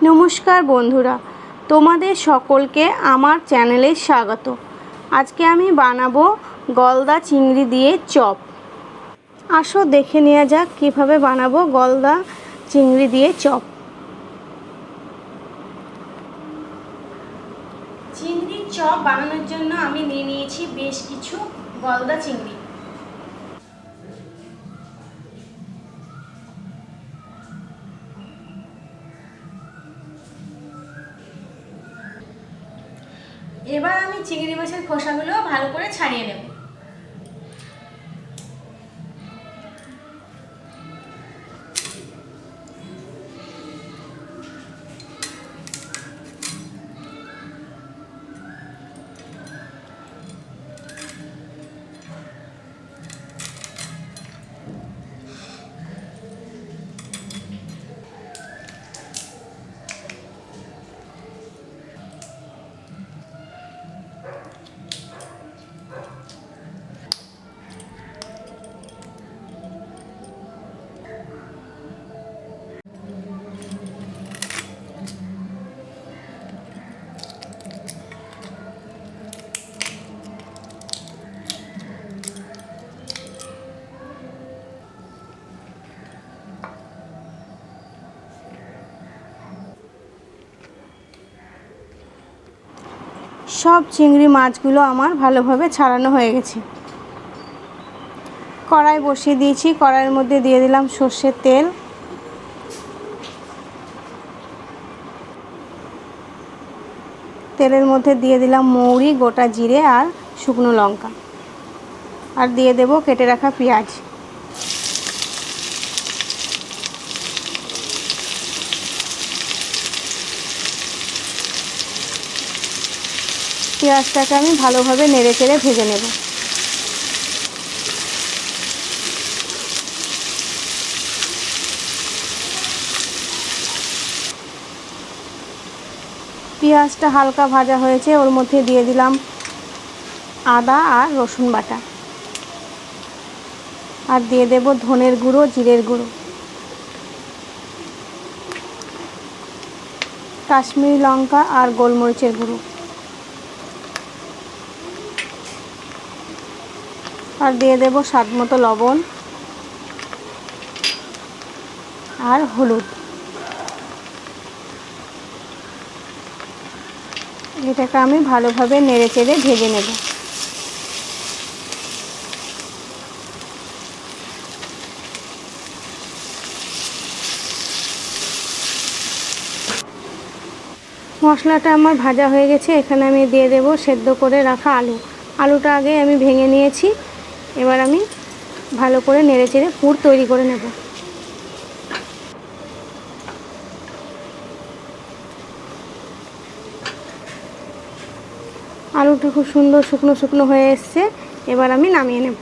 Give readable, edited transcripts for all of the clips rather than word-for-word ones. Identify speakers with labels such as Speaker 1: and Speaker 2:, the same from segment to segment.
Speaker 1: নমস্কার বন্ধুরা, তোমাদের সকলকে আমার চ্যানেলে স্বাগত। আজকে আমি বানাবো গলদা চিংড়ি দিয়ে চপ। আসো দেখে নেওয়া যাক কীভাবে বানাবো গলদা চিংড়ি দিয়ে চপ। চিংড়ির চপ বানানোর জন্য আমি নিয়ে নিয়েছি বেশ কিছু গলদা চিংড়ি। এবার আমি চিংড়ি মাছের খোসাগুলো ভালো করে ছাড়িয়ে নেব। সব চিংড়ি মাছগুলো আমার ভালোভাবে ছাড়ানো হয়ে গেছে। কড়াই বসিয়ে দিয়েছি, কড়াইয়ের মধ্যে দিয়ে দিলাম সর্ষের তেল। তেলের মধ্যে দিয়ে দিলাম মৌরি, গোটা জিরে আর শুকনো লঙ্কা, আর দিয়ে দেব কেটে রাখা পেঁয়াজ। পেঁয়াজটাকে আমি ভালোভাবে নেড়ে চেড়ে ভেজে নেব। পেঁয়াজটা হালকা ভাজা হয়েছে, ওর মধ্যে দিয়ে দিলাম আদা আর রসুন বাটা, আর দিয়ে দেব ধনের গুঁড়ো, জিরের গুঁড়ো, কাশ্মীরি লঙ্কা আর গোলমরিচের গুঁড়ো, আর দিয়ে দেব স্বাদ মতো লবণ আর হলুদ। এটাকে আমি ভালোভাবে নেড়ে চেড়ে ভেজে নেব। মশলাটা আমার ভাজা হয়ে গেছে। এখানে আমি দিয়ে দেব সেদ্ধ করে রাখা আলু। আলুটা আগে আমি ভেঙে নিয়েছি। এবার আমি ভালো করে নেড়ে চেড়ে পুর তৈরি করে নেব। আলুটা খুব সুন্দর শুকনো শুকনো হয়ে এসছে। এবার আমি নামিয়ে নেব।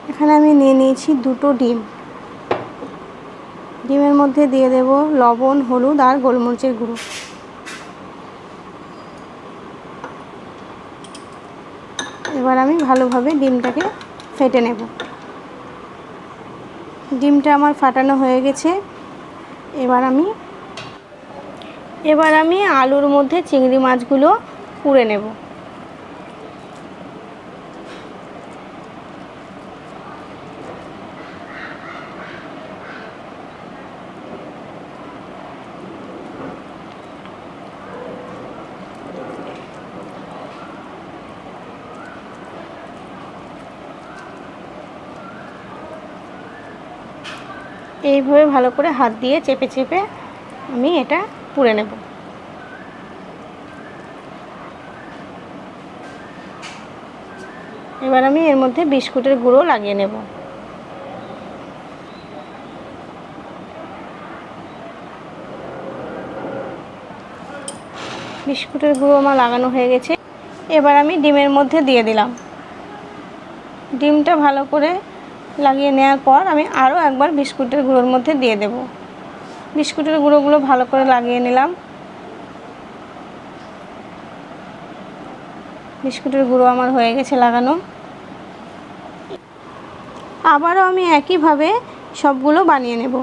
Speaker 1: এখানে আমি নিয়ে নিয়েছি দুটো ডিম। ডিমের মধ্যে দিয়ে দেব লবণ, হলুদ আর গোলমরিচের গুঁড়ো। এবার আমি ভালোভাবে ডিমটাকে ফেটে নেব। ডিমটা আমার ফাটানো হয়ে গেছে। এবার আমি আলুর মধ্যে চিংড়ি মাছগুলো পুড়ে নেব। এইভাবে ভালো করে হাত দিয়ে চেপে চেপে আমি এটা পুড়ে নেব। এবার আমি এর মধ্যে বিস্কুটের গুঁড়ো লাগিয়ে নেব। বিস্কুটের গুঁড়ো আমার লাগানো হয়ে গেছে। এবার আমি ডিমের মধ্যে দিয়ে দিলাম। ডিমটা ভালো করে লাগিয়ে নেওয়ার পর আমি আরও একবার বিস্কুটের গুঁড়োর মধ্যে দিয়ে দেব। বিস্কুটের গুঁড়োগুলো ভালো করে লাগিয়ে নিলাম। বিস্কুটের গুঁড়ো আমার হয়ে গেছে লাগানো। আবারও আমি একইভাবে সবগুলো বানিয়ে নেব।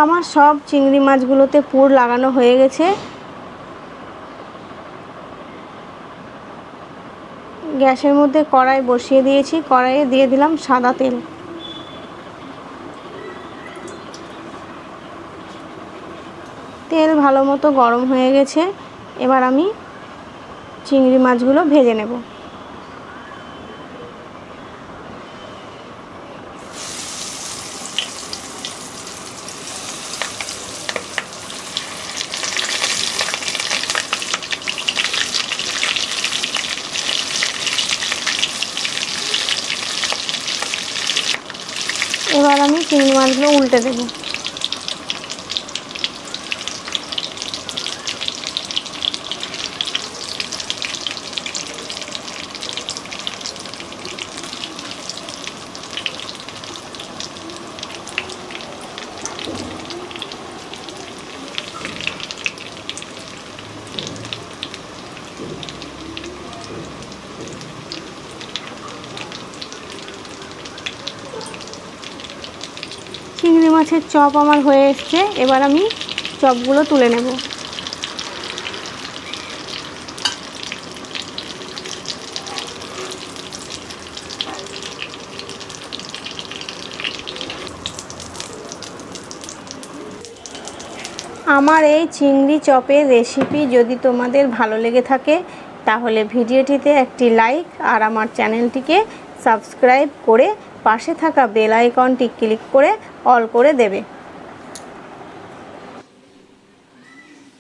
Speaker 1: আমার সব চিংড়ি মাছগুলোতে পুর লাগানো হয়ে গেছে। গ্যাসের মধ্যে কড়াই বসিয়ে দিয়েছি, কড়াইয়ে দিয়ে দিলাম সাদা তেল। তেল ভালো মতো গরম হয়ে গেছে। এবার আমি চিংড়ি মাছগুলো ভেজে নেব। এবার আমি চিংড়ি মাছগুলো উল্টে দেব। চিংড়ি মাছের চপ আমার হয়ে এসছে। এবার আমি চপগুলো তুলে নেব। আমার এই চিংড়ি চপের রেসিপি যদি তোমাদের ভালো লেগে থাকে তাহলে ভিডিওটিতে একটি লাইক আর আমার চ্যানেলটিকে সাবস্ক্রাইব করে পাশে থাকা বেল আইকনটি ক্লিক করে অল করে দেবে।